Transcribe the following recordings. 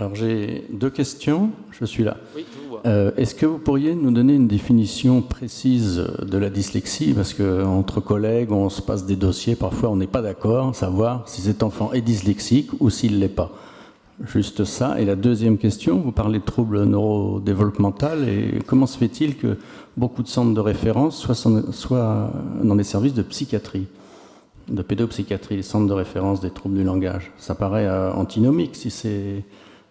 Alors j'ai deux questions, je suis là. Oui, je vous vois. Est-ce que vous pourriez nous donner une définition précise de la dyslexie? Parce qu'entre collègues, on se passe des dossiers, parfois on n'est pas d'accord, savoir si cet enfant est dyslexique ou s'il ne l'est pas. Juste ça. Et la deuxième question, vous parlez de troubles neurodéveloppementaux, et comment se fait-il que beaucoup de centres de référence soient dans des services de psychiatrie, de pédopsychiatrie, les centres de référence des troubles du langage? Ça paraît antinomique si c'est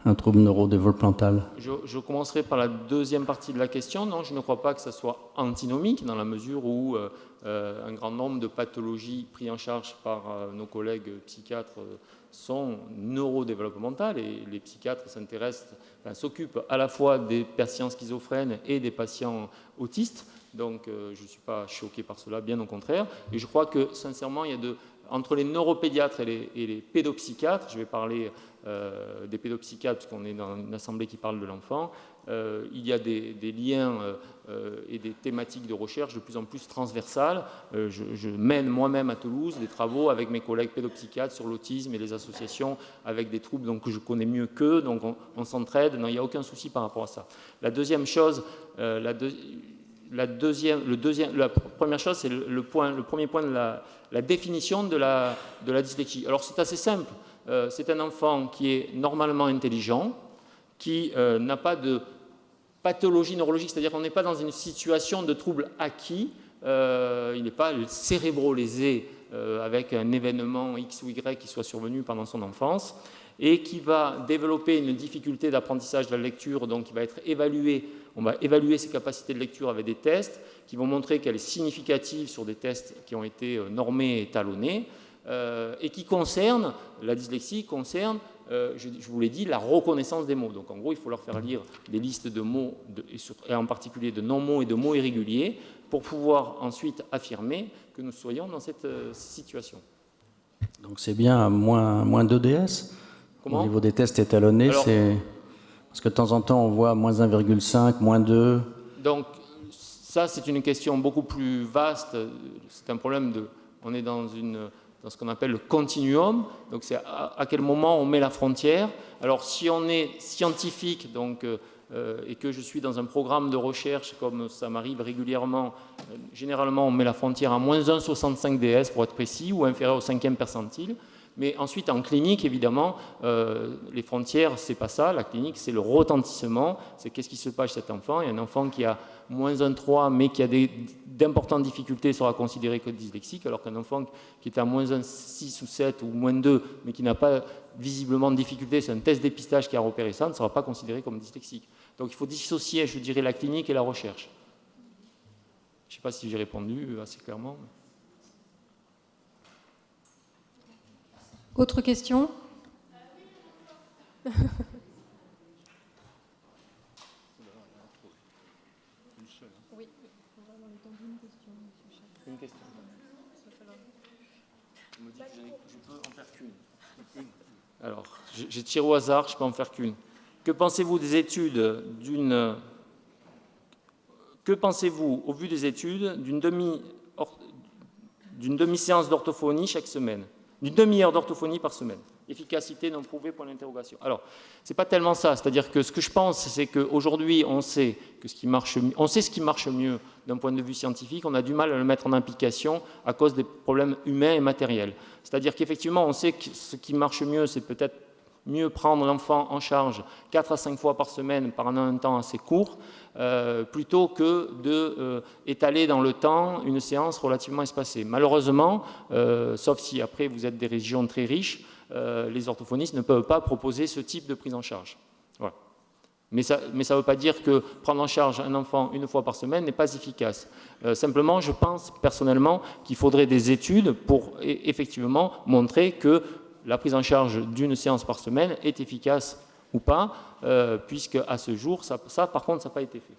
un trouble neurodéveloppemental. Je commencerai par la deuxième partie de la question. Non, je ne crois pas que ça soit antinomique, dans la mesure où un grand nombre de pathologies prises en charge par nos collègues psychiatres sont neurodéveloppementales, et les psychiatres s'occupent à la fois des patients schizophrènes et des patients autistes. Donc je ne suis pas choqué par cela, bien au contraire. Et je crois que, sincèrement, il y a entre les neuropédiatres et les pédopsychiatres, je vais parler des pédopsychiatres, puisqu'on est dans une assemblée qui parle de l'enfant, il y a des liens et des thématiques de recherche de plus en plus transversales. Je mène moi-même à Toulouse des travaux avec mes collègues pédopsychiatres sur l'autisme et les associations avec des troubles donc, que je connais mieux qu'eux, donc on s'entraide, non, il n'y a aucun souci par rapport à ça. La deuxième chose, la première chose, c'est le premier point de la définition de la dyslexie. Alors c'est assez simple. C'est un enfant qui est normalement intelligent, qui n'a pas de pathologie neurologique, c'est-à-dire qu'on n'est pas dans une situation de trouble acquis, il n'est pas cérébro-lésé avec un événement X ou Y qui soit survenu pendant son enfance, et qui va développer une difficulté d'apprentissage de la lecture, donc qui va être évalué. On va évaluer ses capacités de lecture avec des tests qui vont montrer qu'elle est significative sur des tests qui ont été normés et étalonnés, et qui concerne, la dyslexie concerne, je vous l'ai dit, la reconnaissance des mots. Donc en gros, il faut leur faire lire des listes de mots, et en particulier de non-mots et de mots irréguliers, pour pouvoir ensuite affirmer que nous soyons dans cette situation. Donc c'est bien à moins 2 DS? Comment ? Au niveau des tests étalonnés, c'est... Parce que de temps en temps, on voit moins 1,5, moins 2. Donc ça, c'est une question beaucoup plus vaste. C'est un problème de... On est dans ce qu'on appelle le continuum. Donc c'est à quel moment on met la frontière. Alors si on est scientifique, donc, et que je suis dans un programme de recherche, comme ça m'arrive régulièrement, généralement on met la frontière à moins 1,65 DS pour être précis, ou inférieur au 5e percentile. Mais ensuite, en clinique, évidemment, les frontières, c'est pas ça. La clinique, c'est le retentissement. C'est qu'est-ce qui se passe chez cet enfant. Il y a un enfant qui a moins 1,3, mais qui a d'importantes difficultés, sera considéré comme dyslexique, alors qu'un enfant qui est à moins 1,6 ou 7 ou moins 2, mais qui n'a pas visiblement de difficultés, c'est un test dépistage qui a repéré ça, ne sera pas considéré comme dyslexique. Donc il faut dissocier, je dirais, la clinique et la recherche. Je ne sais pas si j'ai répondu assez clairement. Autre question ? Oui, une question. Je peux en faire qu'une. Alors, j'ai tiré au hasard, je peux en faire qu'une. Que pensez-vous des études Que pensez-vous, au vu des études, d'une demi-séance d'orthophonie chaque semaine ? D'une demi-heure d'orthophonie par semaine. Efficacité non prouvée, point d'interrogation. Alors, ce n'est pas tellement ça. C'est-à-dire que ce que je pense, c'est qu'aujourd'hui, on sait ce qui marche mieux d'un point de vue scientifique. On a du mal à le mettre en application à cause des problèmes humains et matériels. C'est-à-dire qu'effectivement, on sait que ce qui marche mieux, c'est peut-être mieux prendre l'enfant en charge 4 à 5 fois par semaine par un temps assez court, plutôt que d'étaler dans le temps une séance relativement espacée. Malheureusement, sauf si après vous êtes des régions très riches, les orthophonistes ne peuvent pas proposer ce type de prise en charge. Voilà. Mais ça ne veut pas dire que prendre en charge un enfant une fois par semaine n'est pas efficace. Simplement, je pense personnellement qu'il faudrait des études pour effectivement montrer que la prise en charge d'une séance par semaine est efficace ou pas, puisque à ce jour, ça par contre, ça n'a pas été fait.